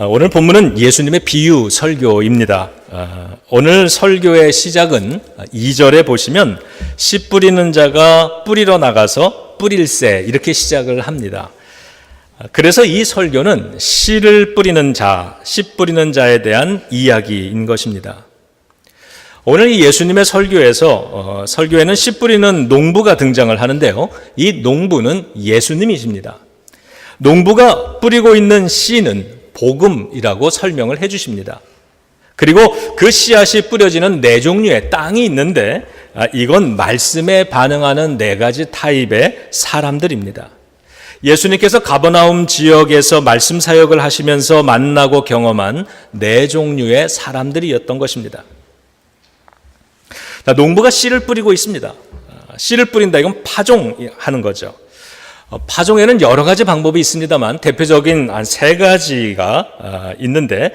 오늘 본문은 예수님의 비유 설교입니다. 오늘 설교의 시작은 2절에 보시면 씨 뿌리는 자가 뿌리러 나가서 뿌릴새 이렇게 시작을 합니다. 그래서 이 설교는 씨를 뿌리는 자, 씨 뿌리는 자에 대한 이야기인 것입니다. 오늘 이 예수님의 설교에서 설교에는 씨 뿌리는 농부가 등장을 하는데요. 이 농부는 예수님이십니다. 농부가 뿌리고 있는 씨는 복음이라고 설명을 해 주십니다. 그리고 그 씨앗이 뿌려지는 네 종류의 땅이 있는데 이건 말씀에 반응하는 네 가지 타입의 사람들입니다. 예수님께서 가버나움 지역에서 말씀 사역을 하시면서 만나고 경험한 네 종류의 사람들이었던 것입니다. 농부가 씨를 뿌리고 있습니다. 씨를 뿌린다, 이건 파종하는 거죠. 파종에는 여러 가지 방법이 있습니다만 대표적인 한 세 가지가 있는데,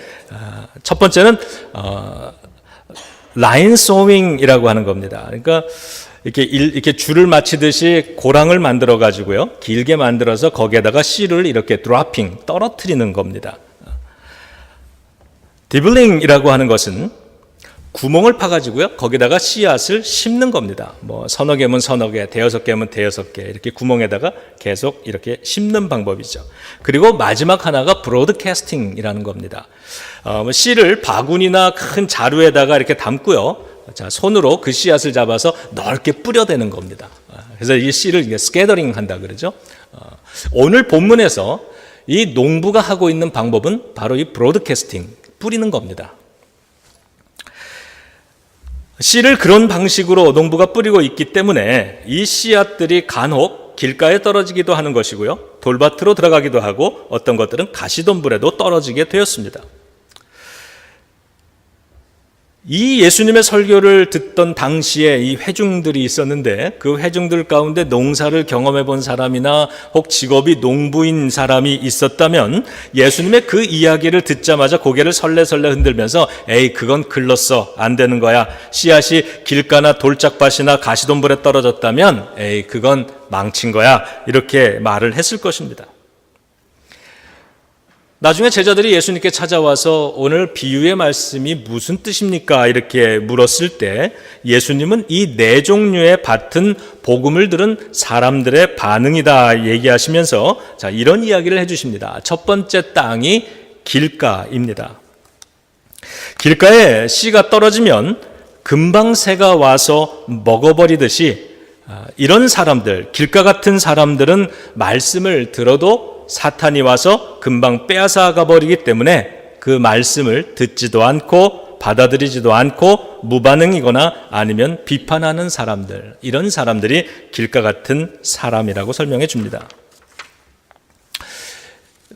첫 번째는 라인 소윙이라고 하는 겁니다. 그러니까 이렇게 줄을 맞추듯이 고랑을 만들어 가지고요, 길게 만들어서 거기에다가 씨를 이렇게 드로핑 떨어뜨리는 겁니다. 디블링이라고 하는 것은 구멍을 파가지고요, 거기다가 씨앗을 심는 겁니다. 뭐 서너 개면 서너 개, 대여섯 개면 대여섯 개, 이렇게 구멍에다가 계속 이렇게 심는 방법이죠. 그리고 마지막 하나가 브로드캐스팅이라는 겁니다. 씨를 바구니나 큰 자루에다가 이렇게 담고요, 자, 손으로 그 씨앗을 잡아서 넓게 뿌려대는 겁니다. 그래서 이 씨를 스캐더링 한다 그러죠. 오늘 본문에서 이 농부가 하고 있는 방법은 바로 이 브로드캐스팅, 뿌리는 겁니다. 씨를 그런 방식으로 농부가 뿌리고 있기 때문에 이 씨앗들이 간혹 길가에 떨어지기도 하는 것이고요, 돌밭으로 들어가기도 하고 어떤 것들은 가시덤불에도 떨어지게 되었습니다. 이 예수님의 설교를 듣던 당시에 이 회중들이 있었는데, 그 회중들 가운데 농사를 경험해 본 사람이나 혹 직업이 농부인 사람이 있었다면 예수님의 그 이야기를 듣자마자 고개를 설레설레 흔들면서 에이, 그건 글렀어, 안 되는 거야. 씨앗이 길가나 돌짝밭이나 가시덤불에 떨어졌다면 에이, 그건 망친 거야, 이렇게 말을 했을 것입니다. 나중에 제자들이 예수님께 찾아와서 오늘 비유의 말씀이 무슨 뜻입니까? 이렇게 물었을 때 예수님은 이 네 종류의 밭은 복음을 들은 사람들의 반응이다 얘기하시면서 자, 이런 이야기를 해주십니다. 첫 번째 땅이 길가입니다. 길가에 씨가 떨어지면 금방 새가 와서 먹어버리듯이 이런 사람들, 길가 같은 사람들은 말씀을 들어도 사탄이 와서 금방 빼앗아 가버리기 때문에 그 말씀을 듣지도 않고 받아들이지도 않고 무반응이거나 아니면 비판하는 사람들, 이런 사람들이 길가 같은 사람이라고 설명해 줍니다.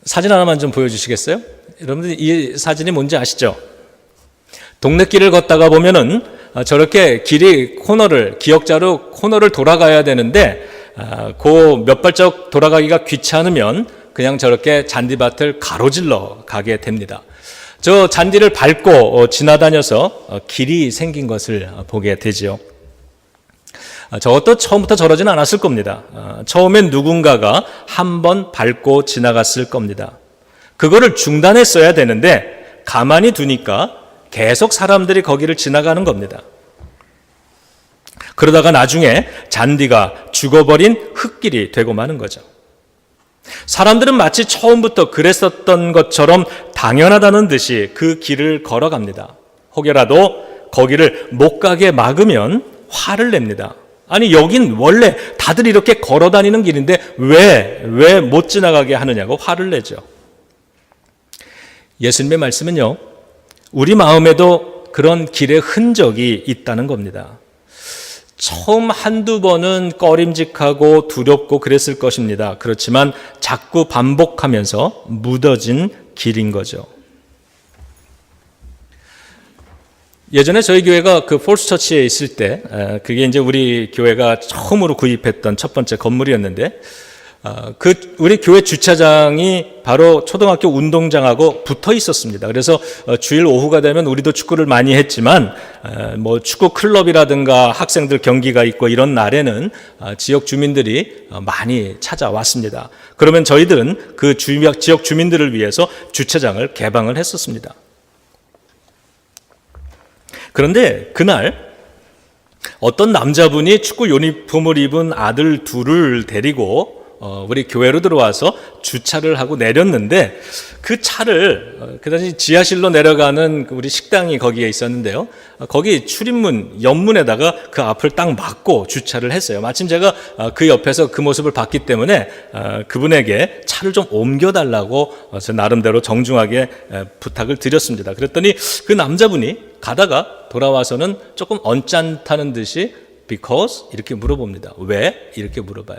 사진 하나만 좀 보여주시겠어요? 여러분들 이 사진이 뭔지 아시죠? 동네 길을 걷다가 보면은 저렇게 길이 기역자로 코너를 돌아가야 되는데 그 몇 발짝 돌아가기가 귀찮으면 그냥 저렇게 잔디밭을 가로질러 가게 됩니다. 저 잔디를 밟고 지나다녀서 길이 생긴 것을 보게 되지요. 저것도 처음부터 저러진 않았을 겁니다. 처음엔 누군가가 한번 밟고 지나갔을 겁니다. 그거를 중단했어야 되는데 가만히 두니까 계속 사람들이 거기를 지나가는 겁니다. 그러다가 나중에 잔디가 죽어버린 흙길이 되고 마는 거죠. 사람들은 마치 처음부터 그랬었던 것처럼 당연하다는 듯이 그 길을 걸어갑니다. 혹여라도 거기를 못 가게 막으면 화를 냅니다. 아니, 여긴 원래 다들 이렇게 걸어 다니는 길인데 왜 못 지나가게 하느냐고 화를 내죠. 예수님의 말씀은요, 우리 마음에도 그런 길의 흔적이 있다는 겁니다. 처음 한두 번은 꺼림직하고 두렵고 그랬을 것입니다. 그렇지만 자꾸 반복하면서 묻어진 길인 거죠. 예전에 저희 교회가 그 폴스처치에 있을 때, 그게 이제 우리 교회가 처음으로 구입했던 첫 번째 건물이었는데, 우리 교회 주차장이 바로 초등학교 운동장하고 붙어 있었습니다. 그래서 주일 오후가 되면 우리도 축구를 많이 했지만 뭐 축구 클럽이라든가 학생들 경기가 있고 이런 날에는 지역 주민들이 많이 찾아왔습니다. 그러면 저희들은 그 지역 주민들을 위해서 주차장을 개방을 했었습니다. 그런데 그날 어떤 남자분이 축구 유니폼을 입은 아들 둘을 데리고 우리 교회로 들어와서 주차를 하고 내렸는데 그 차를 그 당시 지하실로 내려가는 우리 식당이 거기에 있었는데요. 거기 출입문 옆문에다가 그 앞을 딱 막고 주차를 했어요. 마침 제가 그 옆에서 그 모습을 봤기 때문에 그분에게 차를 좀 옮겨달라고 저 나름대로 정중하게 부탁을 드렸습니다. 그랬더니 그 남자분이 가다가 돌아와서는 조금 언짢다는 듯이 because 이렇게 물어봅니다. 왜? 이렇게 물어봐요.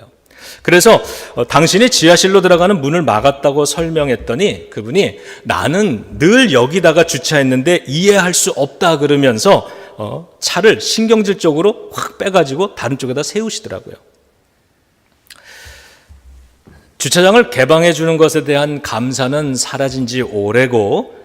그래서 당신이 지하실로 들어가는 문을 막았다고 설명했더니 그분이 나는 늘 여기다가 주차했는데 이해할 수 없다 그러면서 차를 신경질적으로 확 빼가지고 다른 쪽에다 세우시더라고요. 주차장을 개방해 주는 것에 대한 감사는 사라진 지 오래고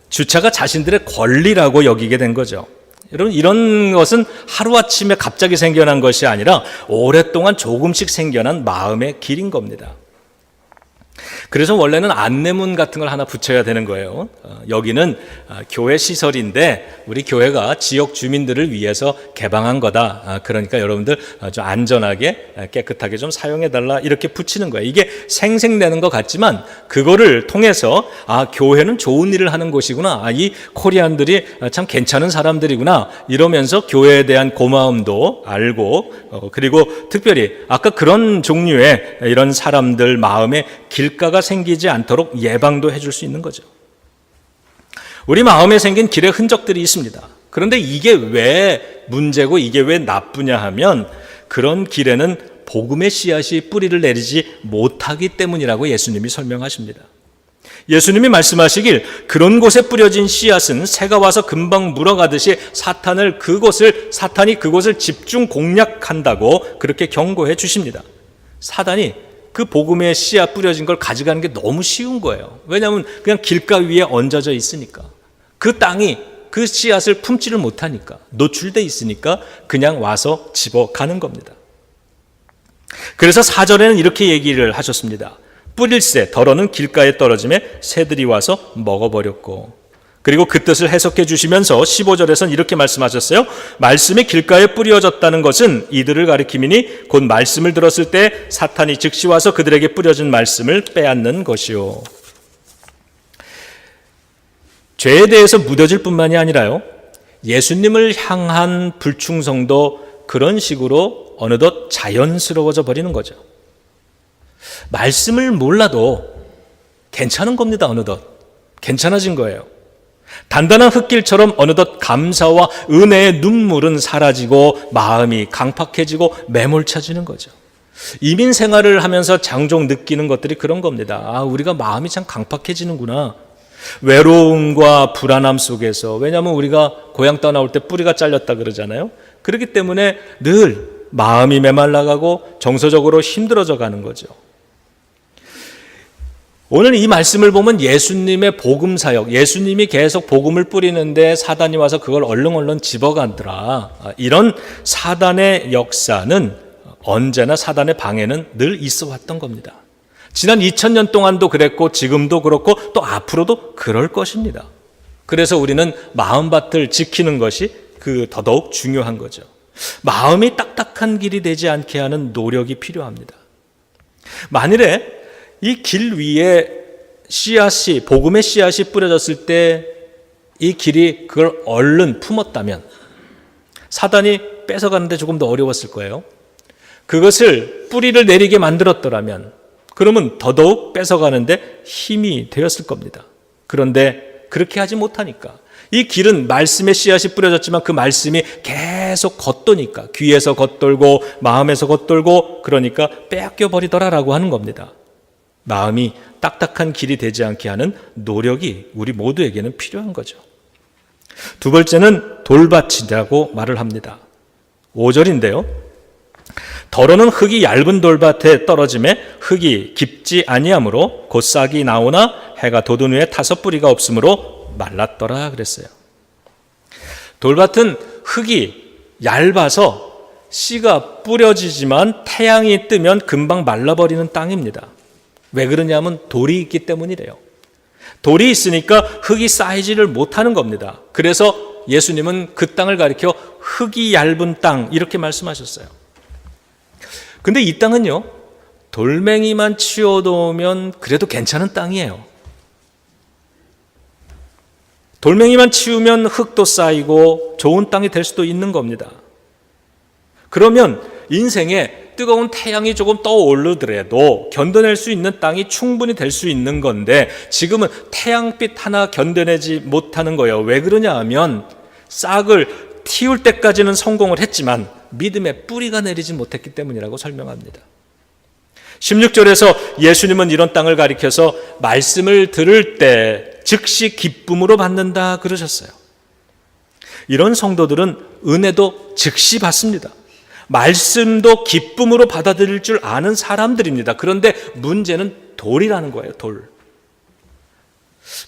주차가 자신들의 권리라고 여기게 된 거죠. 여러분, 이런 것은 하루아침에 갑자기 생겨난 것이 아니라 오랫동안 조금씩 생겨난 마음의 길인 겁니다. 그래서 원래는 안내문 같은 걸 하나 붙여야 되는 거예요. 여기는 교회 시설인데 우리 교회가 지역 주민들을 위해서 개방한 거다. 그러니까 여러분들 좀 안전하게 깨끗하게 좀 사용해달라 이렇게 붙이는 거예요. 이게 생색내는 것 같지만 그거를 통해서 교회는 좋은 일을 하는 곳이구나. 이 코리안들이 참 괜찮은 사람들이구나. 이러면서 교회에 대한 고마움도 알고 그리고 특별히 아까 그런 종류의 이런 사람들 마음에 길가가 생기지 않도록 예방도 해줄 수 있는 거죠. 우리 마음에 생긴 길의 흔적들이 있습니다. 그런데 이게 왜 문제고 이게 왜 나쁘냐 하면 그런 길에는 복음의 씨앗이 뿌리를 내리지 못하기 때문이라고 예수님이 설명하십니다. 예수님이 말씀하시길 그런 곳에 뿌려진 씨앗은 새가 와서 금방 물어가듯이 사탄이 그곳을 집중 공략한다고 그렇게 경고해 주십니다. 사단이 그 복음의 씨앗 뿌려진 걸 가져가는 게 너무 쉬운 거예요. 왜냐하면 그냥 길가 위에 얹어져 있으니까. 그 땅이 그 씨앗을 품지를 못하니까, 노출돼 있으니까 그냥 와서 집어가는 겁니다. 그래서 4절에는 이렇게 얘기를 하셨습니다. 뿌릴새 덜어는 길가에 떨어짐에 새들이 와서 먹어버렸고, 그리고 그 뜻을 해석해 주시면서 15절에서는 이렇게 말씀하셨어요. 말씀이 길가에 뿌려졌다는 것은 이들을 가리킴이니 곧 말씀을 들었을 때 사탄이 즉시 와서 그들에게 뿌려진 말씀을 빼앗는 것이요. 죄에 대해서 무뎌질 뿐만이 아니라요, 예수님을 향한 불충성도 그런 식으로 어느덧 자연스러워져 버리는 거죠. 말씀을 몰라도 괜찮은 겁니다. 어느덧 괜찮아진 거예요. 단단한 흙길처럼 어느덧 감사와 은혜의 눈물은 사라지고 마음이 강팍해지고 매몰차지는 거죠. 이민 생활을 하면서 장종 느끼는 것들이 그런 겁니다. 우리가 마음이 참 강팍해지는구나. 외로움과 불안함 속에서, 왜냐하면 우리가 고향 떠나올 때 뿌리가 잘렸다 그러잖아요. 그렇기 때문에 늘 마음이 메말라가고 정서적으로 힘들어져 가는 거죠. 오늘 이 말씀을 보면 예수님의 복음 사역, 예수님이 계속 복음을 뿌리는데 사단이 와서 그걸 얼렁얼렁 집어가더라. 이런 사단의 역사는 언제나 사단의 방해는 늘 있어 왔던 겁니다. 지난 2000년 동안도 그랬고 지금도 그렇고 또 앞으로도 그럴 것입니다. 그래서 우리는 마음밭을 지키는 것이 더더욱 중요한 거죠. 마음이 딱딱한 길이 되지 않게 하는 노력이 필요합니다. 만일에 이 길 위에 복음의 씨앗이 뿌려졌을 때 이 길이 그걸 얼른 품었다면 사단이 뺏어가는데 조금 더 어려웠을 거예요. 그것을 뿌리를 내리게 만들었더라면 그러면 더더욱 뺏어가는데 힘이 되었을 겁니다. 그런데 그렇게 하지 못하니까 이 길은 말씀의 씨앗이 뿌려졌지만 그 말씀이 계속 겉도니까, 귀에서 겉돌고 마음에서 겉돌고, 그러니까 빼앗겨 버리더라라고 하는 겁니다. 마음이 딱딱한 길이 되지 않게 하는 노력이 우리 모두에게는 필요한 거죠. 두 번째는 돌밭이라고 말을 합니다. 5절인데요. 더러는 흙이 얇은 돌밭에 떨어짐에 흙이 깊지 아니하므로 곧 싹이 나오나 해가 돋은 후에 타서 뿌리가 없으므로 말랐더라 그랬어요. 돌밭은 흙이 얇아서 씨가 뿌려지지만 태양이 뜨면 금방 말라버리는 땅입니다. 왜 그러냐면 돌이 있기 때문이래요. 돌이 있으니까 흙이 쌓이지를 못하는 겁니다. 그래서 예수님은 그 땅을 가리켜 흙이 얇은 땅 이렇게 말씀하셨어요. 근데 이 땅은요, 돌멩이만 치워놓으면 그래도 괜찮은 땅이에요. 돌멩이만 치우면 흙도 쌓이고 좋은 땅이 될 수도 있는 겁니다. 그러면 인생에 뜨거운 태양이 조금 떠오르더라도 견뎌낼 수 있는 땅이 충분히 될 수 있는 건데 지금은 태양빛 하나 견뎌내지 못하는 거예요. 왜 그러냐 하면 싹을 틔울 때까지는 성공을 했지만 믿음의 뿌리가 내리지 못했기 때문이라고 설명합니다. 16절에서 예수님은 이런 땅을 가리켜서 말씀을 들을 때 즉시 기쁨으로 받는다 그러셨어요. 이런 성도들은 은혜도 즉시 받습니다. 말씀도 기쁨으로 받아들일 줄 아는 사람들입니다. 그런데 문제는 돌이라는 거예요. 돌.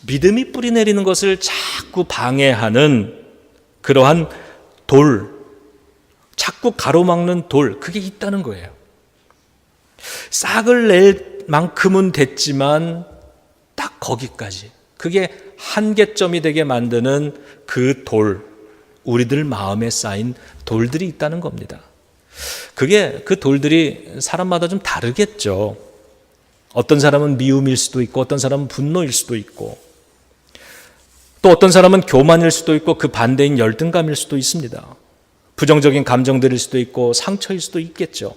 믿음이 뿌리 내리는 것을 자꾸 방해하는 그러한 돌, 자꾸 가로막는 돌, 그게 있다는 거예요. 싹을 낼 만큼은 됐지만 딱 거기까지, 그게 한계점이 되게 만드는 그 돌, 우리들 마음에 쌓인 돌들이 있다는 겁니다. 그 돌들이 사람마다 좀 다르겠죠. 어떤 사람은 미움일 수도 있고 어떤 사람은 분노일 수도 있고 또 어떤 사람은 교만일 수도 있고 그 반대인 열등감일 수도 있습니다. 부정적인 감정들일 수도 있고 상처일 수도 있겠죠.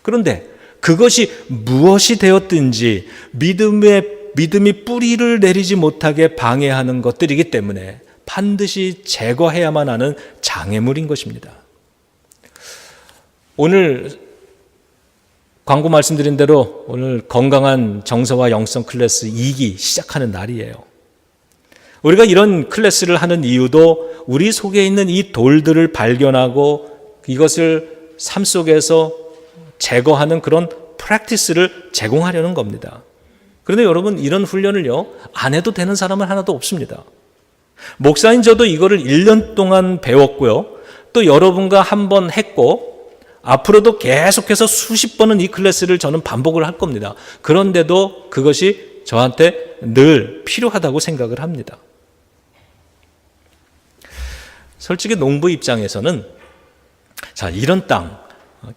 그런데 그것이 무엇이 되었든지 믿음이 뿌리를 내리지 못하게 방해하는 것들이기 때문에 반드시 제거해야만 하는 장애물인 것입니다. 오늘 광고 말씀드린 대로 오늘 건강한 정서와 영성 클래스 2기 시작하는 날이에요. 우리가 이런 클래스를 하는 이유도 우리 속에 있는 이 돌들을 발견하고 이것을 삶 속에서 제거하는 그런 프랙티스를 제공하려는 겁니다. 그런데 여러분, 이런 훈련을요 안 해도 되는 사람은 하나도 없습니다. 목사인 저도 이거를 1년 동안 배웠고요, 또 여러분과 한 번 했고 앞으로도 계속해서 수십 번은 이 클래스를 저는 반복을 할 겁니다. 그런데도 그것이 저한테 늘 필요하다고 생각을 합니다. 솔직히 농부 입장에서는 자, 이런 땅,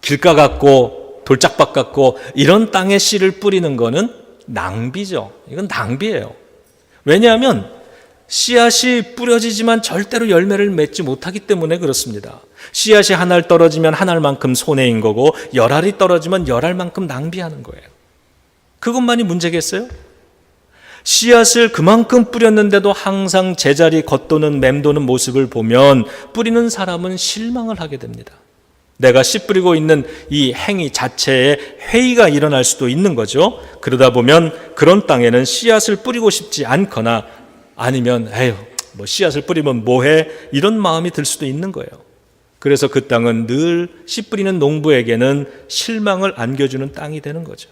길가 같고 돌짝밭 같고 이런 땅에 씨를 뿌리는 거는 낭비죠. 이건 낭비예요. 왜냐하면 씨앗이 뿌려지지만 절대로 열매를 맺지 못하기 때문에 그렇습니다. 씨앗이 한 알 떨어지면 한 알만큼 손해인 거고 10알이 떨어지면 10알만큼 낭비하는 거예요. 그것만이 문제겠어요? 씨앗을 그만큼 뿌렸는데도 항상 제자리 겉도는 맴도는 모습을 보면 뿌리는 사람은 실망을 하게 됩니다. 내가 씨 뿌리고 있는 이 행위 자체에 회의가 일어날 수도 있는 거죠. 그러다 보면 그런 땅에는 씨앗을 뿌리고 싶지 않거나 아니면 에휴, 뭐 씨앗을 뿌리면 뭐해? 이런 마음이 들 수도 있는 거예요. 그래서 그 땅은 늘 씨 뿌리는 농부에게는 실망을 안겨주는 땅이 되는 거죠.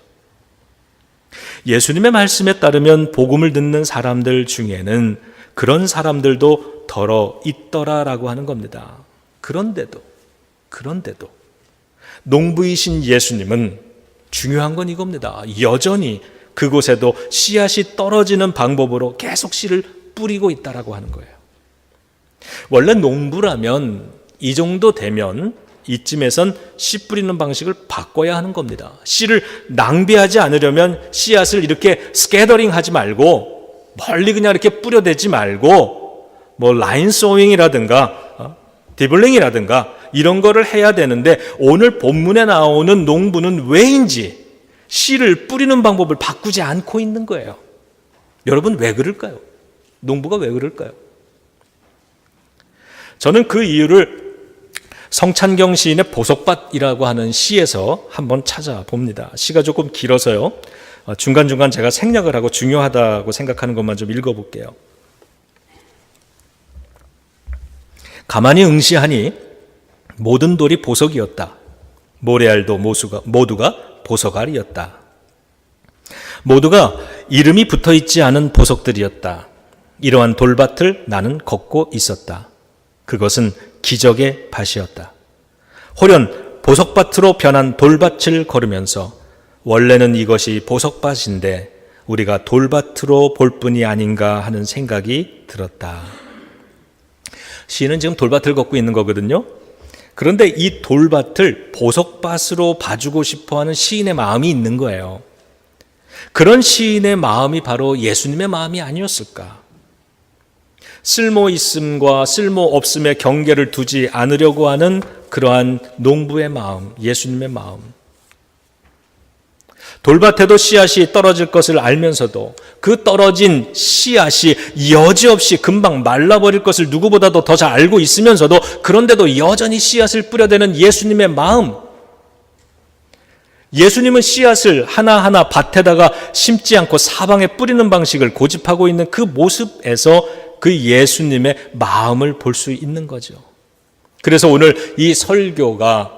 예수님의 말씀에 따르면 복음을 듣는 사람들 중에는 그런 사람들도 덜어 있더라라고 하는 겁니다. 그런데도 농부이신 예수님은 중요한 건 이겁니다. 여전히 그곳에도 씨앗이 떨어지는 방법으로 계속 씨를 뿌리고 있다라고 하는 거예요. 원래 농부라면 이 정도 되면 이쯤에선 씨 뿌리는 방식을 바꿔야 하는 겁니다. 씨를 낭비하지 않으려면 씨앗을 이렇게 스캐더링 하지 말고 멀리 그냥 이렇게 뿌려대지 말고 뭐 라인 소잉이라든가 디블링이라든가 이런 거를 해야 되는데 오늘 본문에 나오는 농부는 왜인지 씨를 뿌리는 방법을 바꾸지 않고 있는 거예요. 여러분, 왜 그럴까요? 농부가 왜 그럴까요? 저는 그 이유를 성찬경 시인의 보석밭이라고 하는 시에서 한번 찾아봅니다. 시가 조금 길어서요, 중간중간 제가 생략을 하고 중요하다고 생각하는 것만 좀 읽어볼게요. 가만히 응시하니 모든 돌이 보석이었다. 모레알도 모두가 보석알이었다. 모두가 이름이 붙어있지 않은 보석들이었다. 이러한 돌밭을 나는 걷고 있었다. 그것은 기적의 밭이었다. 홀연 보석밭으로 변한 돌밭을 걸으면서 원래는 이것이 보석밭인데 우리가 돌밭으로 볼 뿐이 아닌가 하는 생각이 들었다. 시인은 지금 돌밭을 걷고 있는 거거든요. 그런데 이 돌밭을 보석밭으로 봐주고 싶어하는 시인의 마음이 있는 거예요. 그런 시인의 마음이 바로 예수님의 마음이 아니었을까? 쓸모 있음과 쓸모 없음의 경계를 두지 않으려고 하는 그러한 농부의 마음, 예수님의 마음. 돌밭에도 씨앗이 떨어질 것을 알면서도 그 떨어진 씨앗이 여지없이 금방 말라버릴 것을 누구보다도 더 잘 알고 있으면서도 그런데도 여전히 씨앗을 뿌려대는 예수님의 마음. 예수님은 씨앗을 하나하나 밭에다가 심지 않고 사방에 뿌리는 방식을 고집하고 있는 그 모습에서 그 예수님의 마음을 볼 수 있는 거죠. 그래서 오늘 이 설교가,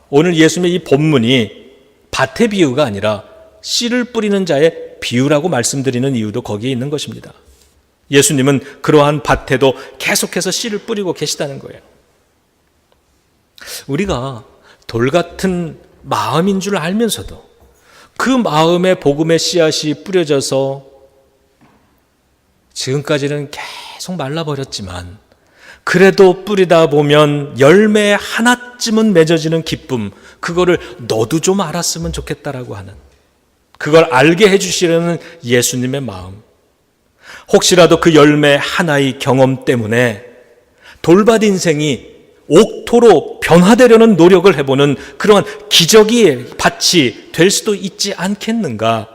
오늘 예수님의 이 본문이 밭의 비유가 아니라 씨를 뿌리는 자의 비유라고 말씀드리는 이유도 거기에 있는 것입니다. 예수님은 그러한 밭에도 계속해서 씨를 뿌리고 계시다는 거예요. 우리가 돌 같은 마음인 줄 알면서도 그 마음에 복음의 씨앗이 뿌려져서 지금까지는 계속 말라버렸지만 그래도 뿌리다 보면 열매 하나쯤은 맺어지는 기쁨, 그거를 너도 좀 알았으면 좋겠다라고 하는, 그걸 알게 해주시려는 예수님의 마음. 혹시라도 그 열매 하나의 경험 때문에 돌밭 인생이 옥토로 변화되려는 노력을 해보는 그러한 기적의 밭이 될 수도 있지 않겠는가.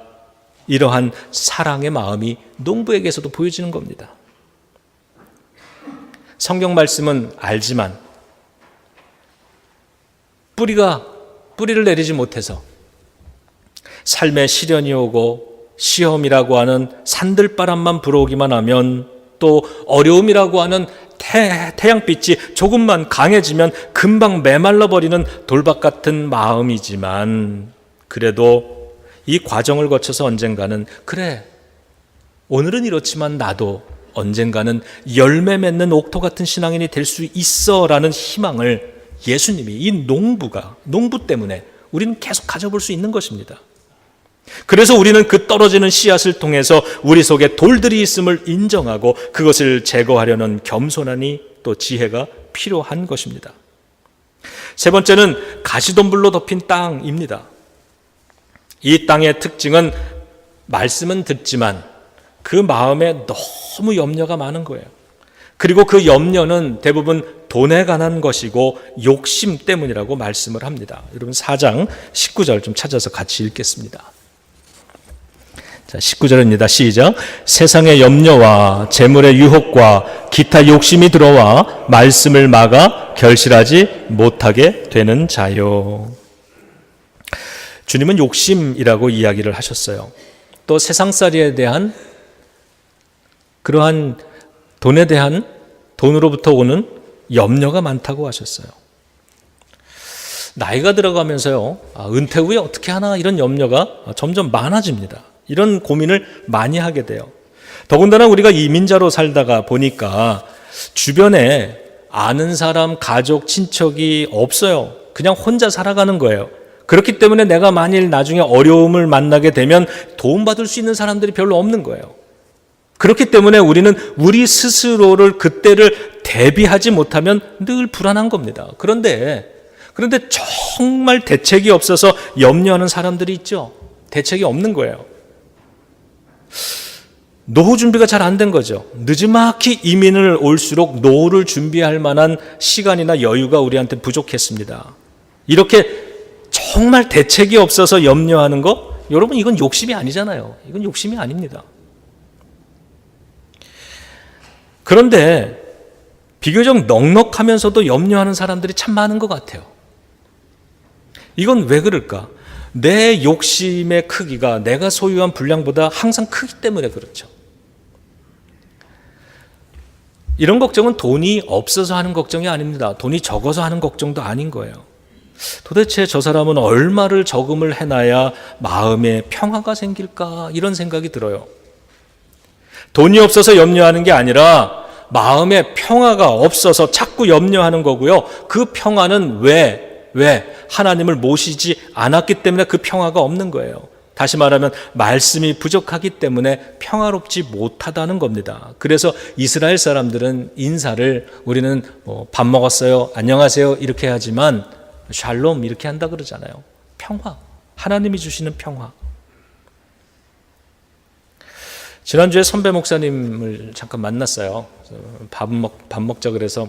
이러한 사랑의 마음이 농부에게서도 보여지는 겁니다. 성경 말씀은 알지만 뿌리를 내리지 못해서 삶에 시련이 오고 시험이라고 하는 산들바람만 불어오기만 하면, 또 어려움이라고 하는 태양빛이 조금만 강해지면 금방 메말라버리는 돌밭 같은 마음이지만, 그래도 이 과정을 거쳐서 언젠가는, 그래, 오늘은 이렇지만 나도 언젠가는 열매 맺는 옥토 같은 신앙인이 될 수 있어 라는 희망을 예수님이, 이 농부 때문에 우리는 계속 가져볼 수 있는 것입니다. 그래서 우리는 그 떨어지는 씨앗을 통해서 우리 속에 돌들이 있음을 인정하고 그것을 제거하려는 겸손함이, 또 지혜가 필요한 것입니다. 세 번째는 가시덤불로 덮인 땅입니다. 이 땅의 특징은 말씀은 듣지만 그 마음에 너무 염려가 많은 거예요. 그리고 그 염려는 대부분 돈에 관한 것이고 욕심 때문이라고 말씀을 합니다. 여러분 4장 19절 좀 찾아서 같이 읽겠습니다. 자, 19절입니다. 시작. 세상의 염려와 재물의 유혹과 기타 욕심이 들어와 말씀을 막아 결실하지 못하게 되는 자요. 주님은 욕심이라고 이야기를 하셨어요. 또 세상살이에 대한 그러한 돈에 대한, 돈으로부터 오는 염려가 많다고 하셨어요. 나이가 들어가면서요, 은퇴 후에 어떻게 하나 이런 염려가 점점 많아집니다. 이런 고민을 많이 하게 돼요. 더군다나 우리가 이민자로 살다가 보니까 주변에 아는 사람, 가족, 친척이 없어요. 그냥 혼자 살아가는 거예요. 그렇기 때문에 내가 만일 나중에 어려움을 만나게 되면 도움받을 수 있는 사람들이 별로 없는 거예요. 그렇기 때문에 우리는 우리 스스로를 그때를 대비하지 못하면 늘 불안한 겁니다. 그런데 정말 대책이 없어서 염려하는 사람들이 있죠. 대책이 없는 거예요. 노후 준비가 잘 안 된 거죠. 늦지막히 이민을 올수록 노후를 준비할 만한 시간이나 여유가 우리한테 부족했습니다. 이렇게 정말 대책이 없어서 염려하는 거, 여러분 이건 욕심이 아니잖아요. 이건 욕심이 아닙니다. 그런데 비교적 넉넉하면서도 염려하는 사람들이 참 많은 것 같아요. 이건 왜 그럴까? 내 욕심의 크기가 내가 소유한 분량보다 항상 크기 때문에 그렇죠. 이런 걱정은 돈이 없어서 하는 걱정이 아닙니다. 돈이 적어서 하는 걱정도 아닌 거예요. 도대체 저 사람은 얼마를 저금을 해놔야 마음에 평화가 생길까? 이런 생각이 들어요. 돈이 없어서 염려하는 게 아니라 마음에 평화가 없어서 자꾸 염려하는 거고요. 그 평화는 왜 하나님을 모시지 않았기 때문에 그 평화가 없는 거예요. 다시 말하면 말씀이 부족하기 때문에 평화롭지 못하다는 겁니다. 그래서 이스라엘 사람들은 인사를 우리는 밥 먹었어요, 안녕하세요 이렇게 하지만 샬롬 이렇게 한다 그러잖아요. 평화, 하나님이 주시는 평화. 지난주에 선배 목사님을 잠깐 만났어요. 밥 먹자 그래서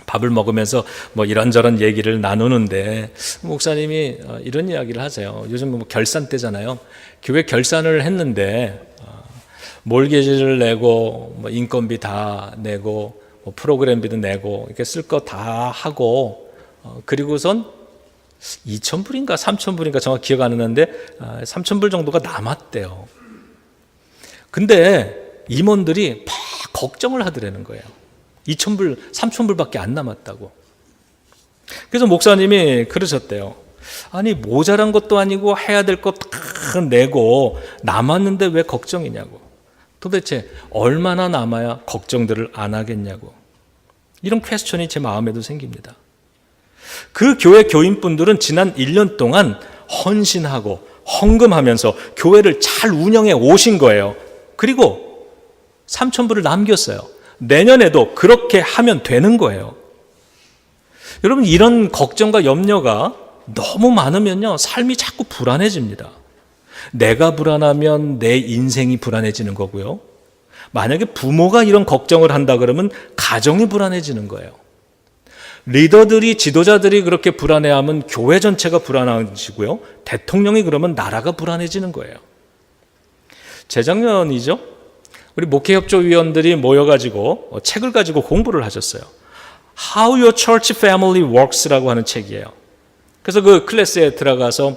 밥을 먹으면서 뭐 이런저런 얘기를 나누는데 목사님이 이런 이야기를 하세요. 요즘 뭐 결산 때잖아요. 교회 결산을 했는데 몰개지를 내고 뭐 인건비 다 내고 뭐 프로그램비도 내고 이렇게 쓸 거 다 하고 그리고선 2,000불인가 3,000불인가 정확히 기억 안 나는데 3,000불 정도가 남았대요. 근데 임원들이 막 걱정을 하더라는 거예요. 2,000불, 3,000불밖에 안 남았다고. 그래서 목사님이 그러셨대요. 아니 모자란 것도 아니고 해야 될 것 다 내고 남았는데 왜 걱정이냐고. 도대체 얼마나 남아야 걱정들을 안 하겠냐고. 이런 퀘스천이 제 마음에도 생깁니다. 그 교회 교인분들은 지난 1년 동안 헌신하고 헌금하면서 교회를 잘 운영해 오신 거예요. 그리고 3,000불을 남겼어요. 내년에도 그렇게 하면 되는 거예요. 여러분 이런 걱정과 염려가 너무 많으면요 삶이 자꾸 불안해집니다. 내가 불안하면 내 인생이 불안해지는 거고요. 만약에 부모가 이런 걱정을 한다 그러면 가정이 불안해지는 거예요. 리더들이 지도자들이 그렇게 불안해하면 교회 전체가 불안해지고요. 대통령이 그러면 나라가 불안해지는 거예요. 재작년이죠. 우리 목회협조위원들이 모여가지고 책을 가지고 공부를 하셨어요. How Your Church Family Works라고 하는 책이에요. 그래서 그 클래스에 들어가서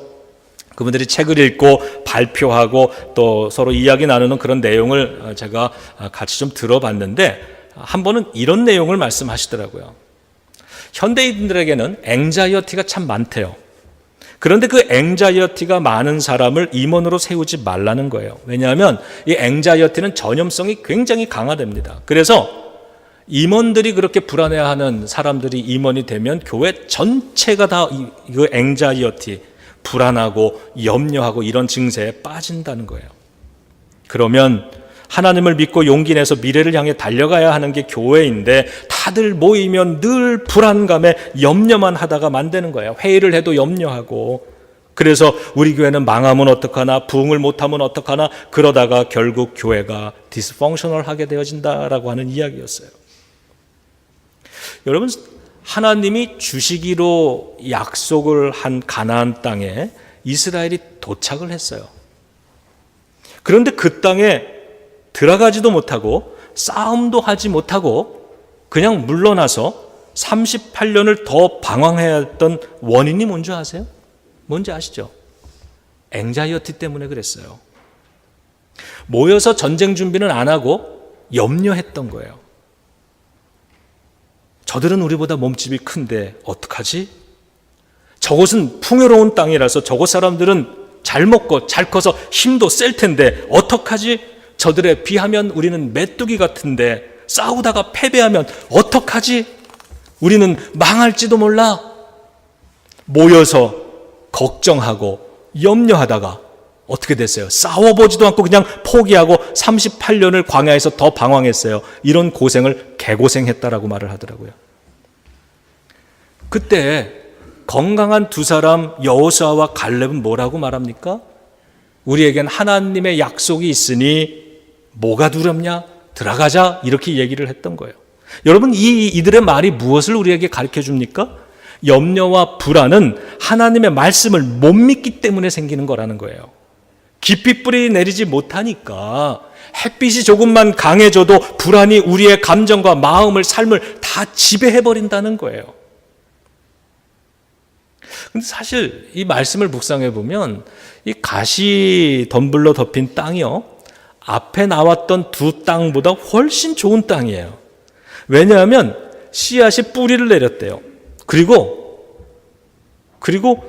그분들이 책을 읽고 발표하고 또 서로 이야기 나누는 그런 내용을 제가 같이 좀 들어봤는데 한 번은 이런 내용을 말씀하시더라고요. 현대인들에게는 앵자이어티가 참 많대요. 그런데 그 앵자이어티가 많은 사람을 임원으로 세우지 말라는 거예요. 왜냐하면 이 앵자이어티는 전염성이 굉장히 강화됩니다. 그래서 임원들이 그렇게 불안해하는 사람들이 임원이 되면 교회 전체가 다 이 앵자이어티, 불안하고 염려하고 이런 증세에 빠진다는 거예요. 그러면 하나님을 믿고 용기 내서 미래를 향해 달려가야 하는 게 교회인데 다들 모이면 늘 불안감에 염려만 하다가 만드는 거예요. 회의를 해도 염려하고. 그래서 우리 교회는 망하면 어떡하나, 부흥을 못하면 어떡하나, 그러다가 결국 교회가 디스펑셔널하게 되어진다라고 하는 이야기였어요. 여러분, 하나님이 주시기로 약속을 한 가나안 땅에 이스라엘이 도착을 했어요. 그런데 그 땅에 들어가지도 못하고 싸움도 하지 못하고 그냥 물러나서 38년을 더 방황해야 했던 원인이 뭔지 아세요? 뭔지 아시죠? 앵자이어티 때문에 그랬어요. 모여서 전쟁 준비는 안 하고 염려했던 거예요. 저들은 우리보다 몸집이 큰데 어떡하지? 저곳은 풍요로운 땅이라서 저곳 사람들은 잘 먹고 잘 커서 힘도 셀 텐데 어떡하지? 저들에 비하면 우리는 메뚜기 같은데 싸우다가 패배하면 어떡하지? 우리는 망할지도 몰라. 모여서 걱정하고 염려하다가 어떻게 됐어요? 싸워보지도 않고 그냥 포기하고 38년을 광야에서 더 방황했어요. 이런 고생을 개고생했다라고 말을 하더라고요. 그때 건강한 두 사람 여호수아와 갈렙은 뭐라고 말합니까? 우리에겐 하나님의 약속이 있으니 뭐가 두렵냐? 들어가자. 이렇게 얘기를 했던 거예요. 여러분, 이들의 말이 무엇을 우리에게 가르쳐 줍니까? 염려와 불안은 하나님의 말씀을 못 믿기 때문에 생기는 거라는 거예요. 깊이 뿌리 내리지 못하니까 햇빛이 조금만 강해져도 불안이 우리의 감정과 마음을, 삶을 다 지배해버린다는 거예요. 근데 사실 이 말씀을 묵상해 보면 이 가시 덤불로 덮인 땅이요, 앞에 나왔던 두 땅보다 훨씬 좋은 땅이에요. 왜냐하면 씨앗이 뿌리를 내렸대요. 그리고 그리고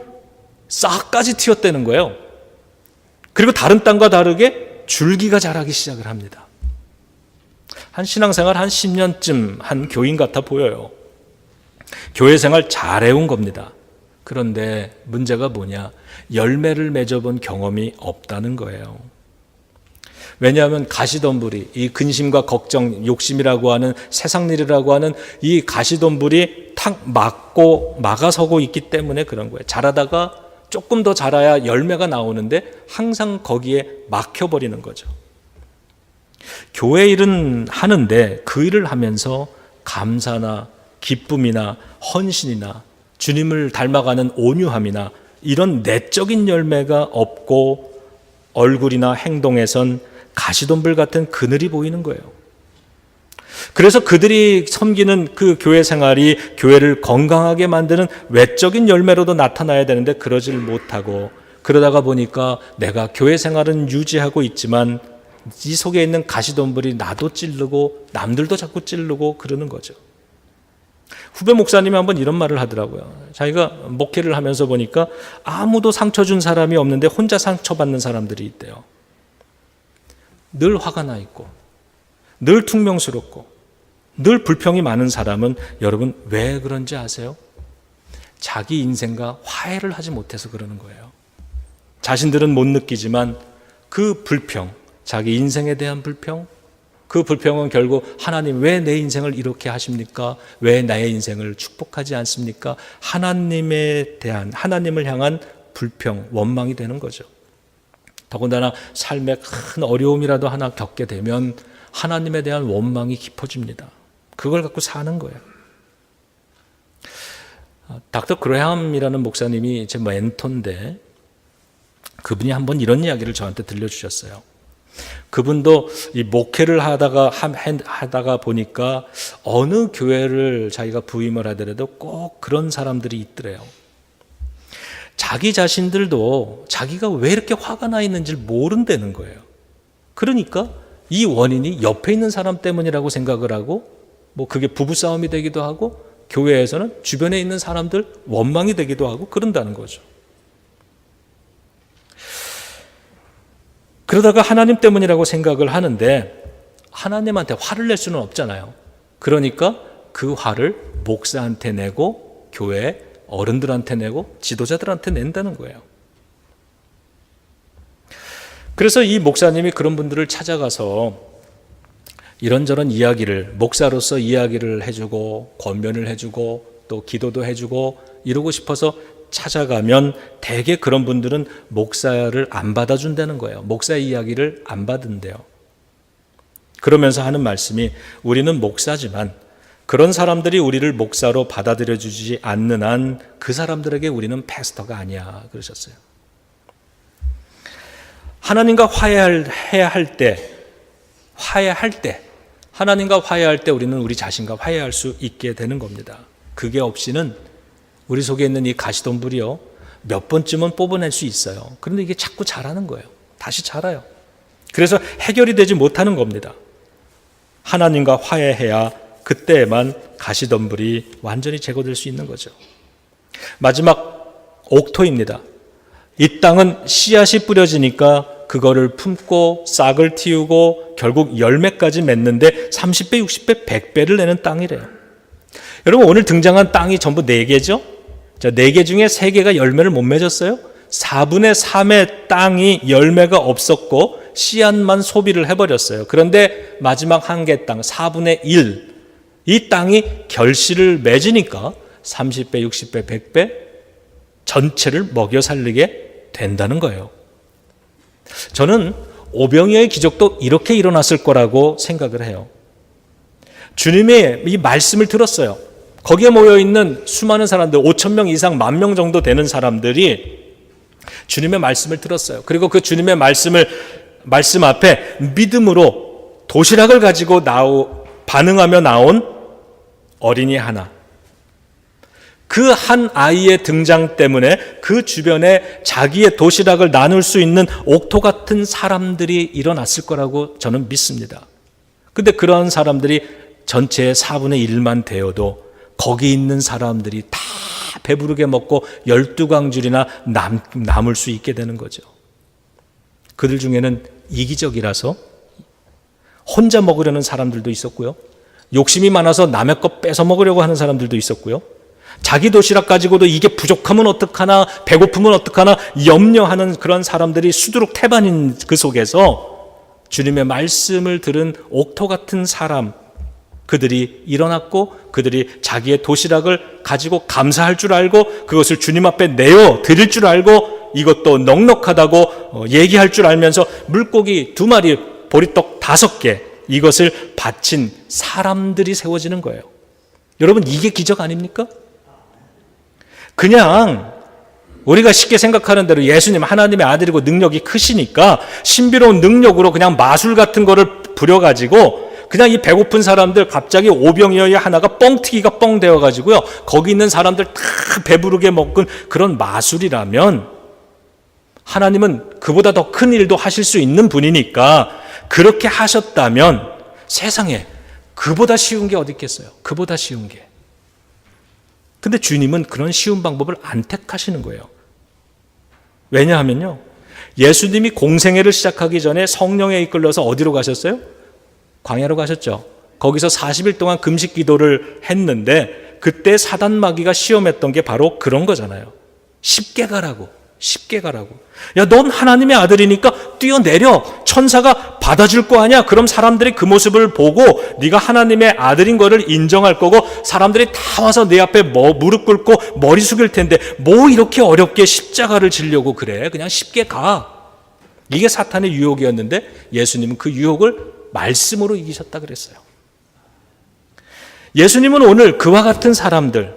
싹까지 튀었다는 거예요. 그리고 다른 땅과 다르게 줄기가 자라기 시작을 합니다. 한 신앙생활 한 10년쯤 한 교인 같아 보여요. 교회 생활 잘해온 겁니다. 그런데 문제가 뭐냐? 열매를 맺어본 경험이 없다는 거예요. 왜냐하면 가시덤불이, 이 근심과 걱정, 욕심이라고 하는 세상일이라고 하는 이 가시덤불이 탁 막아서고 있기 때문에 그런 거예요. 자라다가 조금 더 자라야 열매가 나오는데 항상 거기에 막혀버리는 거죠. 교회 일은 하는데 그 일을 하면서 감사나 기쁨이나 헌신이나 주님을 닮아가는 온유함이나 이런 내적인 열매가 없고 얼굴이나 행동에선 가시덤불 같은 그늘이 보이는 거예요. 그래서 그들이 섬기는 그 교회 생활이 교회를 건강하게 만드는 외적인 열매로도 나타나야 되는데 그러질 못하고, 그러다가 보니까 내가 교회 생활은 유지하고 있지만 이 속에 있는 가시덤불이 나도 찌르고 남들도 자꾸 찌르고 그러는 거죠. 후배 목사님이 한번 이런 말을 하더라고요. 자기가 목회를 하면서 보니까 아무도 상처 준 사람이 없는데 혼자 상처받는 사람들이 있대요. 늘 화가 나 있고 늘 퉁명스럽고 늘 불평이 많은 사람은 여러분 왜 그런지 아세요? 자기 인생과 화해를 하지 못해서 그러는 거예요. 자신들은 못 느끼지만 그 불평, 자기 인생에 대한 불평, 그 불평은 결국 하나님 왜 내 인생을 이렇게 하십니까? 왜 나의 인생을 축복하지 않습니까? 하나님에 대한, 하나님을 향한 불평, 원망이 되는 거죠. 더군다나 삶에 큰 어려움이라도 하나 겪게 되면 하나님에 대한 원망이 깊어집니다. 그걸 갖고 사는 거예요. 닥터 그레함이라는 목사님이 제 멘토인데 그분이 한번 이런 이야기를 저한테 들려주셨어요. 그분도 이 목회를 하다가 보니까 어느 교회를 자기가 부임을 하더라도 꼭 그런 사람들이 있더래요. 자기 자신들도 자기가 왜 이렇게 화가 나 있는지 모른다는 거예요. 그러니까 이 원인이 옆에 있는 사람 때문이라고 생각을 하고, 뭐 그게 부부싸움이 되기도 하고, 교회에서는 주변에 있는 사람들 원망이 되기도 하고 그런다는 거죠. 그러다가 하나님 때문이라고 생각을 하는데 하나님한테 화를 낼 수는 없잖아요. 그러니까 그 화를 목사한테 내고 교회 어른들한테 내고 지도자들한테 낸다는 거예요. 그래서 이 목사님이 그런 분들을 찾아가서 이런저런 이야기를, 목사로서 이야기를 해주고 권면을 해주고 또 기도도 해주고 이러고 싶어서 찾아가면 대개 그런 분들은 목사를 안 받아준다는 거예요. 목사의 이야기를 안 받은대요. 그러면서 하는 말씀이, 우리는 목사지만 그런 사람들이 우리를 목사로 받아들여주지 않는 한 그 사람들에게 우리는 패스터가 아니야 그러셨어요. 하나님과 화해할 때 하나님과 화해할 때 우리는 우리 자신과 화해할 수 있게 되는 겁니다. 그게 없이는 우리 속에 있는 이 가시덤불이요 몇 번쯤은 뽑아낼 수 있어요. 그런데 이게 자꾸 자라는 거예요. 다시 자라요. 그래서 해결이 되지 못하는 겁니다. 하나님과 화해해야 그때에만 가시덤불이 완전히 제거될 수 있는 거죠. 마지막 옥토입니다. 이 땅은 씨앗이 뿌려지니까 그거를 품고 싹을 틔우고 결국 열매까지 맺는데 30배, 60배, 100배를 내는 땅이래요. 여러분 오늘 등장한 땅이 전부 4개죠? 자, 4개 중에 3개가 열매를 못 맺었어요. 4분의 3의 땅이 열매가 없었고 씨앗만 소비를 해버렸어요. 그런데 마지막 한 개 땅 4분의 1, 이 땅이 결실을 맺으니까 30배, 60배, 100배 전체를 먹여 살리게 된다는 거예요. 저는 오병이어의 기적도 이렇게 일어났을 거라고 생각을 해요. 주님의 이 말씀을 들었어요. 거기에 모여있는 수많은 사람들, 5,000명 이상, 10,000명 정도 되는 사람들이 주님의 말씀을 들었어요. 그리고 그 주님의 말씀 앞에 믿음으로 도시락을 가지고 반응하며 나온 어린이 하나. 그 한 아이의 등장 때문에 그 주변에 자기의 도시락을 나눌 수 있는 옥토 같은 사람들이 일어났을 거라고 저는 믿습니다. 근데 그런 사람들이 전체의 4분의 1만 되어도 거기 있는 사람들이 다 배부르게 먹고 12광줄이나 남을 수 있게 되는 거죠. 그들 중에는 이기적이라서 혼자 먹으려는 사람들도 있었고요. 욕심이 많아서 남의 것 뺏어 먹으려고 하는 사람들도 있었고요. 자기 도시락 가지고도 이게 부족하면 어떡하나, 배고프면 어떡하나 염려하는 그런 사람들이 수두룩 태반인 그 속에서 주님의 말씀을 들은 옥토 같은 사람, 그들이 일어났고 그들이 자기의 도시락을 가지고 감사할 줄 알고 그것을 주님 앞에 내어 드릴 줄 알고 이것도 넉넉하다고 얘기할 줄 알면서 물고기 2마리, 보리떡 5개 이것을 바친 사람들이 세워지는 거예요. 여러분, 이게 기적 아닙니까? 그냥 우리가 쉽게 생각하는 대로 예수님 하나님의 아들이고 능력이 크시니까 신비로운 능력으로 그냥 마술 같은 거를 부려가지고 그냥 이 배고픈 사람들 갑자기 오병이어의 하나가 뻥튀기가 뻥 되어가지고요. 거기 있는 사람들 다 배부르게 먹은 그런 마술이라면 하나님은 그보다 더 큰 일도 하실 수 있는 분이니까 그렇게 하셨다면 세상에 그보다 쉬운 게 어디 있겠어요? 그보다 쉬운 게. 근데 주님은 그런 쉬운 방법을 안 택하시는 거예요. 왜냐하면요, 예수님이 공생애를 시작하기 전에 성령에 이끌려서 어디로 가셨어요? 광야로 가셨죠. 거기서 40일 동안 금식 기도를 했는데 그때 사단 마귀가 시험했던 게 바로 그런 거잖아요. 쉽게 가라고. 쉽게 가라고. 야, 넌 하나님의 아들이니까 뛰어내려. 천사가 받아줄 거 아니야. 그럼 사람들이 그 모습을 보고 네가 하나님의 아들인 거를 인정할 거고 사람들이 다 와서 네 앞에 무릎 꿇고 머리 숙일 텐데 뭐 이렇게 어렵게 십자가를 지려고 그래. 그냥 쉽게 가. 이게 사탄의 유혹이었는데 예수님은 그 유혹을 말씀으로 이기셨다 그랬어요. 예수님은 오늘 그와 같은 사람들,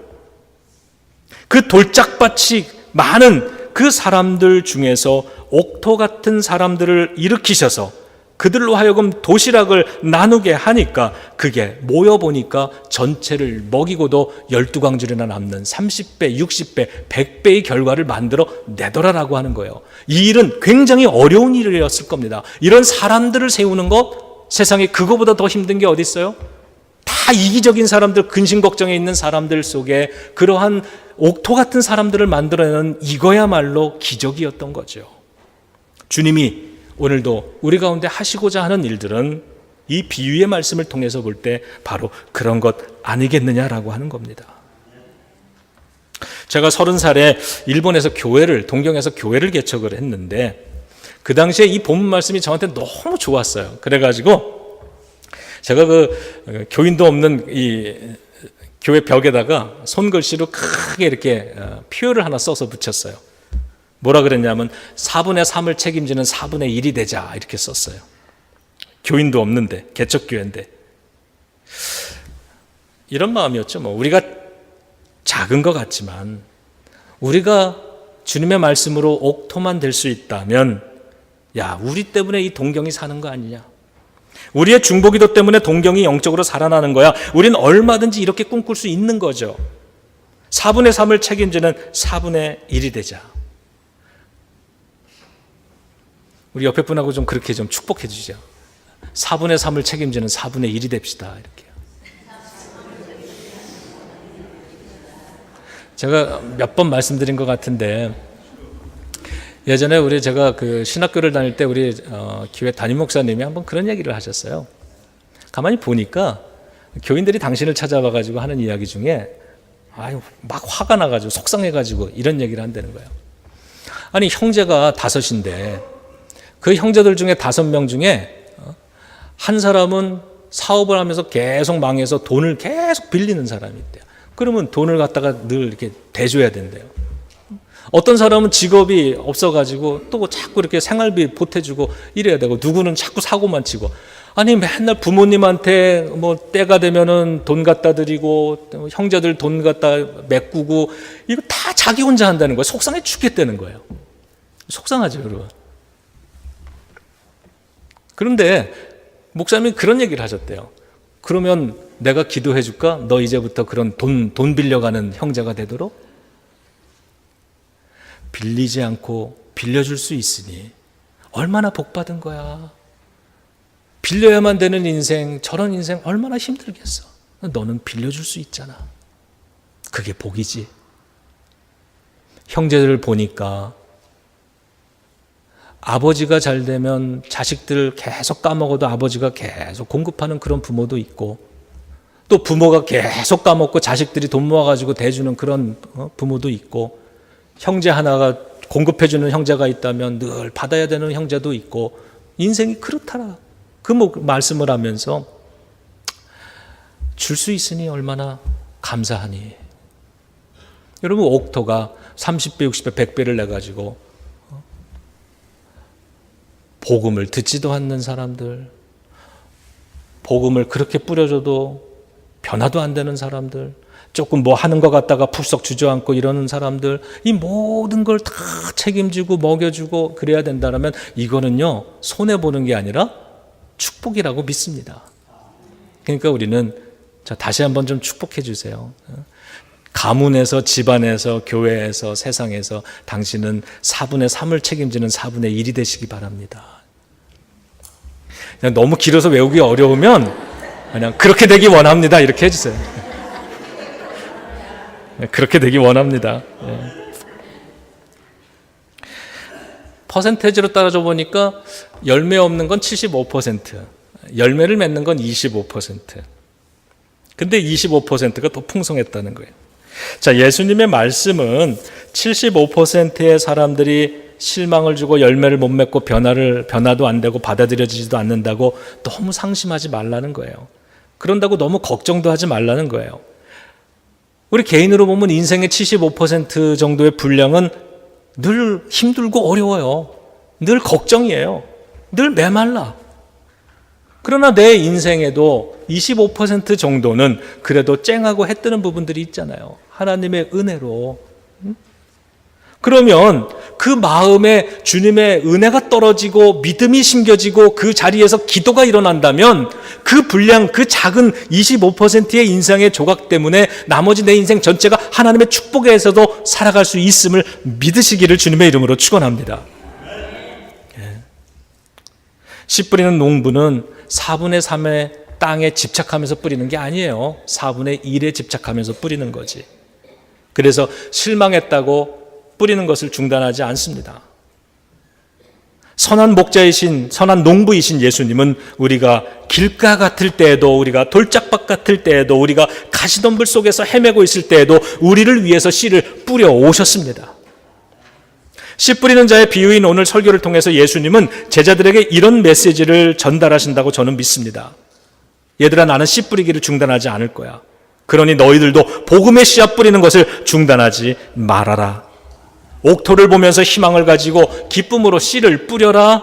그 돌짝밭이 많은 그 사람들 중에서 옥토 같은 사람들을 일으키셔서 그들로 하여금 도시락을 나누게 하니까 그게 모여보니까 전체를 먹이고도 12광줄이나 남는 30배, 60배, 100배의 결과를 만들어 내더라라고 하는 거예요. 이 일은 굉장히 어려운 일이었을 겁니다. 이런 사람들을 세우는 것, 세상에 그거보다 더 힘든 게 어디 있어요? 다 이기적인 사람들, 근심 걱정에 있는 사람들 속에 그러한 옥토 같은 사람들을 만들어내는 이거야말로 기적이었던 거죠. 주님이 오늘도 우리 가운데 하시고자 하는 일들은 이 비유의 말씀을 통해서 볼 때 바로 그런 것 아니겠느냐라고 하는 겁니다. 제가 30살에 일본에서 동경에서 교회를 개척을 했는데 그 당시에 이 본문 말씀이 저한테 너무 좋았어요. 그래가지고 제가 그 교인도 없는 이 교회 벽에다가 손글씨로 크게 이렇게 표를 하나 써서 붙였어요. 뭐라 그랬냐면 4분의 3을 책임지는 4분의 1이 되자 이렇게 썼어요. 교인도 없는데 개척교회인데 이런 마음이었죠. 뭐 우리가 작은 것 같지만 우리가 주님의 말씀으로 옥토만 될 수 있다면 야, 우리 때문에 이 동경이 사는 거 아니냐. 우리의 중보기도 때문에 동경이 영적으로 살아나는 거야. 우리는 얼마든지 이렇게 꿈꿀 수 있는 거죠. 4분의 3을 책임지는 4분의 1이 되자. 우리 옆에 분하고 좀 그렇게 좀 축복해 주죠. 4분의 3을 책임지는 4분의 1이 됩시다. 이렇게. 제가 몇 번 말씀드린 것 같은데 예전에 제가 그 신학교를 다닐 때 우리 교회 담임 목사님이 한번 그런 얘기를 하셨어요. 가만히 보니까 교인들이 당신을 찾아와가지고 하는 이야기 중에 막 화가 나가지고 속상해가지고 이런 얘기를 한다는 거예요. 아니 형제가 5인데 그 형제들 중에 5명 중에 한 사람은 사업을 하면서 계속 망해서 돈을 계속 빌리는 사람이 있대요. 그러면 돈을 갖다가 늘 이렇게 대줘야 된대요. 어떤 사람은 직업이 없어가지고 또 자꾸 이렇게 생활비 보태주고 이래야 되고 누구는 자꾸 사고만 치고 아니 맨날 부모님한테 뭐 때가 되면은 돈 갖다 드리고 형제들 돈 갖다 메꾸고 이거 다 자기 혼자 한다는 거예요. 속상해 죽겠다는 거예요. 속상하죠, 여러분. 그런데 목사님이 그런 얘기를 하셨대요. 그러면 내가 기도해 줄까? 너 이제부터 그런 돈 빌려가는 형제가 되도록? 빌리지 않고 빌려줄 수 있으니 얼마나 복받은 거야. 빌려야만 되는 인생, 저런 인생 얼마나 힘들겠어. 너는 빌려줄 수 있잖아. 그게 복이지. 형제들을 보니까 아버지가 잘 되면 자식들 계속 까먹어도 아버지가 계속 공급하는 그런 부모도 있고, 또 부모가 계속 까먹고 자식들이 돈 모아가지고 대주는 그런 부모도 있고, 형제 하나가 공급해주는 형제가 있다면 늘 받아야 되는 형제도 있고, 인생이 그렇더라. 그 말씀을 하면서 줄 수 있으니 얼마나 감사하니. 여러분, 옥토가 30배, 60배, 100배를 내가지고 복음을 듣지도 않는 사람들, 복음을 그렇게 뿌려줘도 변화도 안 되는 사람들, 조금 뭐 하는 것 같다가 푹썩 주저앉고 이러는 사람들, 이 모든 걸 다 책임지고 먹여주고 그래야 된다면 이거는요, 손해보는 게 아니라 축복이라고 믿습니다. 그러니까 우리는 자, 다시 한번 좀 축복해 주세요. 가문에서, 집안에서, 교회에서, 세상에서 당신은 4분의 3을 책임지는 4분의 1이 되시기 바랍니다. 그냥 너무 길어서 외우기 어려우면 그냥 그렇게 되기 원합니다 이렇게 해주세요. 그렇게 되기 원합니다. 퍼센테이지로 따라줘 보니까 열매 없는 건 75%, 열매를 맺는 건 25%. 근데 25%가 더 풍성했다는 거예요. 자, 예수님의 말씀은 75%의 사람들이 실망을 주고 열매를 못 맺고 변화도 안 되고 받아들여지지도 않는다고 너무 상심하지 말라는 거예요. 그런다고 너무 걱정도 하지 말라는 거예요. 우리 개인으로 보면 인생의 75% 정도의 분량은 늘 힘들고 어려워요. 늘 걱정이에요. 늘 메말라. 그러나 내 인생에도 25% 정도는 그래도 쨍하고 해 뜨는 부분들이 있잖아요. 하나님의 은혜로. 그러면 그 마음에 주님의 은혜가 떨어지고 믿음이 심겨지고 그 자리에서 기도가 일어난다면 그 분량, 그 작은 25%의 인생의 조각 때문에 나머지 내 인생 전체가 하나님의 축복에서도 살아갈 수 있음을 믿으시기를 주님의 이름으로 축원합니다. 씨 뿌리는 농부는 4분의 3의 땅에 집착하면서 뿌리는 게 아니에요. 4분의 1에 집착하면서 뿌리는 거지. 그래서 실망했다고 뿌리는 것을 중단하지 않습니다. 선한 목자이신, 선한 농부이신 예수님은 우리가 길가 같을 때에도, 우리가 돌짝밭 같을 때에도, 우리가 가시덤불 속에서 헤매고 있을 때에도 우리를 위해서 씨를 뿌려 오셨습니다. 씨 뿌리는 자의 비유인 오늘 설교를 통해서 예수님은 제자들에게 이런 메시지를 전달하신다고 저는 믿습니다. 얘들아, 나는 씨 뿌리기를 중단하지 않을 거야. 그러니 너희들도 복음의 씨앗 뿌리는 것을 중단하지 말아라. 옥토를 보면서 희망을 가지고 기쁨으로 씨를 뿌려라.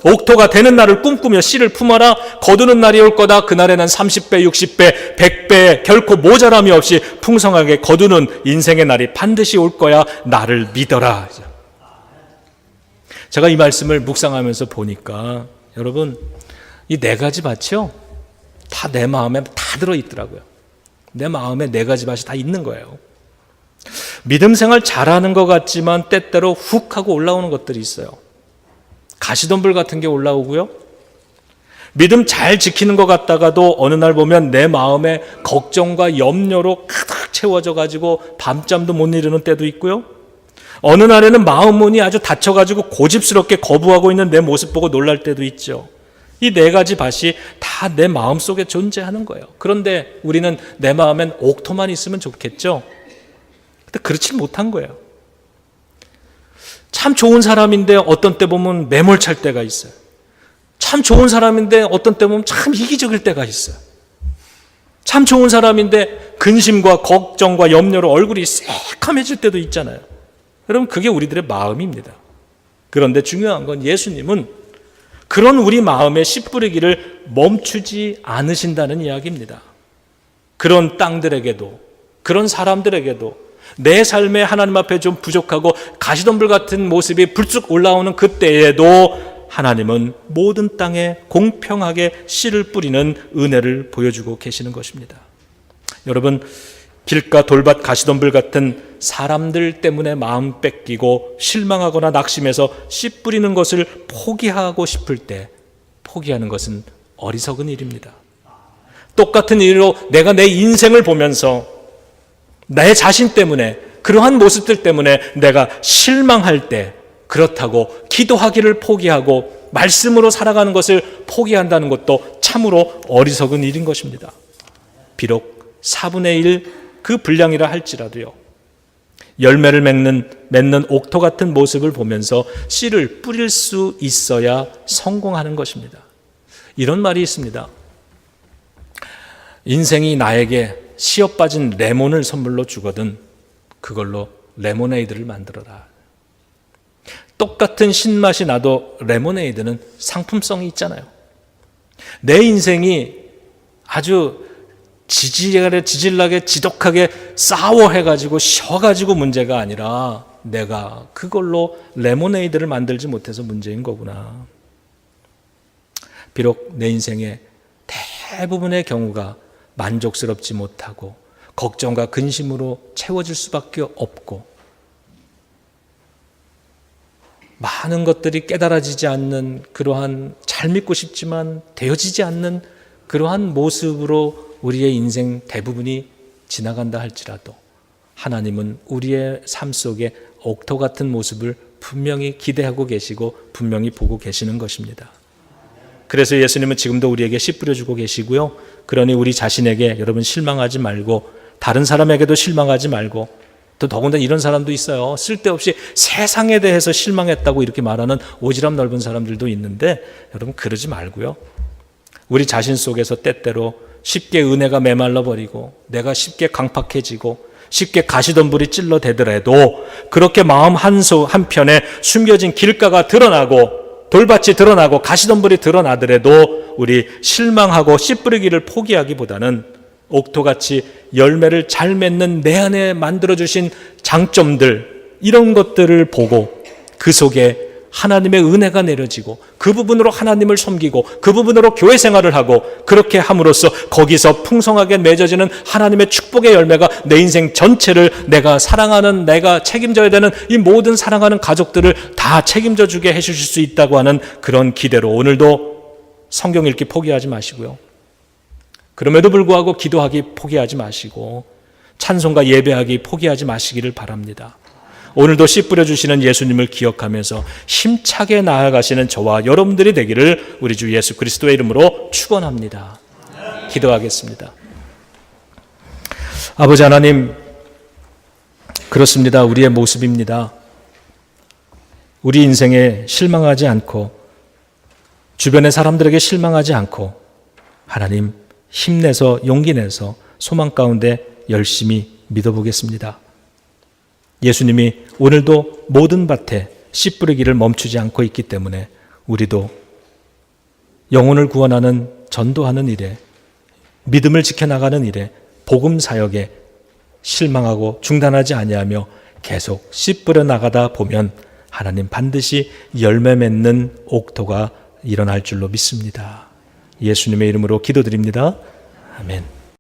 옥토가 되는 날을 꿈꾸며 씨를 품어라. 거두는 날이 올 거다. 그날에는 30배, 60배, 100배 결코 모자람이 없이 풍성하게 거두는 인생의 날이 반드시 올 거야. 나를 믿어라. 제가 이 말씀을 묵상하면서 보니까 여러분, 이 4가지 밭이요, 다 내 마음에 다 들어있더라고요. 내 마음에 4가지 밭이 다 있는 거예요. 믿음 생활 잘하는 것 같지만 때때로 훅 하고 올라오는 것들이 있어요. 가시덤불 같은 게 올라오고요. 믿음 잘 지키는 것 같다가도 어느 날 보면 내 마음에 걱정과 염려로 가득 채워져 가지고 밤잠도 못 이루는 때도 있고요. 어느 날에는 마음 문이 아주 닫혀가지고 고집스럽게 거부하고 있는 내 모습 보고 놀랄 때도 있죠. 이 4가지 밭이 다 내 마음 속에 존재하는 거예요. 그런데 우리는 내 마음엔 옥토만 있으면 좋겠죠. 근데 그렇지 못한 거예요. 참 좋은 사람인데 어떤 때 보면 매몰찰 때가 있어요. 참 좋은 사람인데 어떤 때 보면 참 이기적일 때가 있어요. 참 좋은 사람인데 근심과 걱정과 염려로 얼굴이 새카매질 때도 있잖아요. 여러분, 그게 우리들의 마음입니다. 그런데 중요한 건 예수님은 그런 우리 마음의 씨 뿌리기를 멈추지 않으신다는 이야기입니다. 그런 땅들에게도, 그런 사람들에게도 내 삶에 하나님 앞에 좀 부족하고 가시덤불 같은 모습이 불쑥 올라오는 그때에도 하나님은 모든 땅에 공평하게 씨를 뿌리는 은혜를 보여주고 계시는 것입니다. 여러분, 길가 돌밭 가시덤불 같은 사람들 때문에 마음 뺏기고 실망하거나 낙심해서 씨 뿌리는 것을 포기하고 싶을 때 포기하는 것은 어리석은 일입니다. 똑같은 일로 내가 내 인생을 보면서 내 자신 때문에, 그러한 모습들 때문에 내가 실망할 때, 그렇다고 기도하기를 포기하고 말씀으로 살아가는 것을 포기한다는 것도 참으로 어리석은 일인 것입니다. 비록 4분의 1 그 분량이라 할지라도요, 열매를 맺는 옥토 같은 모습을 보면서 씨를 뿌릴 수 있어야 성공하는 것입니다. 이런 말이 있습니다. 인생이 나에게 씨어 빠진 레몬을 선물로 주거든 그걸로 레모네이드를 만들어라. 똑같은 신맛이 나도 레모네이드는 상품성이 있잖아요. 내 인생이 아주 지질나게 지독하게 싸워해가지고 쉬어가지고 문제가 아니라 내가 그걸로 레모네이드를 만들지 못해서 문제인 거구나. 비록 내 인생의 대부분의 경우가 만족스럽지 못하고 걱정과 근심으로 채워질 수밖에 없고 많은 것들이 깨달아지지 않는 그러한 잘 믿고 싶지만 되어지지 않는 그러한 모습으로 우리의 인생 대부분이 지나간다 할지라도 하나님은 우리의 삶 속에 옥토 같은 모습을 분명히 기대하고 계시고 분명히 보고 계시는 것입니다. 그래서 예수님은 지금도 우리에게 씨 뿌려주고 계시고요. 그러니 우리 자신에게 여러분 실망하지 말고 다른 사람에게도 실망하지 말고 또 더군다나 이런 사람도 있어요. 쓸데없이 세상에 대해서 실망했다고 이렇게 말하는 오지랖 넓은 사람들도 있는데 여러분 그러지 말고요. 우리 자신 속에서 때때로 쉽게 은혜가 메말라 버리고 내가 쉽게 강팍해지고 쉽게 가시덤불이 찔러대더라도 그렇게 마음 한편에 숨겨진 길가가 드러나고 돌밭이 드러나고 가시덤불이 드러나더라도 우리 실망하고 씨 뿌리기를 포기하기보다는 옥토같이 열매를 잘 맺는 내 안에 만들어주신 장점들 이런 것들을 보고 그 속에 하나님의 은혜가 내려지고 그 부분으로 하나님을 섬기고 그 부분으로 교회 생활을 하고 그렇게 함으로써 거기서 풍성하게 맺어지는 하나님의 축복의 열매가 내 인생 전체를 내가 사랑하는 내가 책임져야 되는 이 모든 사랑하는 가족들을 다 책임져 주게 해주실 수 있다고 하는 그런 기대로 오늘도 성경 읽기 포기하지 마시고요. 그럼에도 불구하고 기도하기 포기하지 마시고 찬송과 예배하기 포기하지 마시기를 바랍니다. 오늘도 씨 뿌려주시는 예수님을 기억하면서 힘차게 나아가시는 저와 여러분들이 되기를 우리 주 예수 그리스도의 이름으로 축원합니다. 기도하겠습니다. 아버지 하나님, 그렇습니다. 우리의 모습입니다. 우리 인생에 실망하지 않고 주변의 사람들에게 실망하지 않고 하나님 힘내서 용기 내서 소망 가운데 열심히 믿어보겠습니다. 예수님이 오늘도 모든 밭에 씨 뿌리기를 멈추지 않고 있기 때문에 우리도 영혼을 구원하는 전도하는 일에 믿음을 지켜나가는 일에 복음 사역에 실망하고 중단하지 아니하며 계속 씨 뿌려 나가다 보면 하나님 반드시 열매 맺는 옥토가 일어날 줄로 믿습니다. 예수님의 이름으로 기도드립니다. 아멘.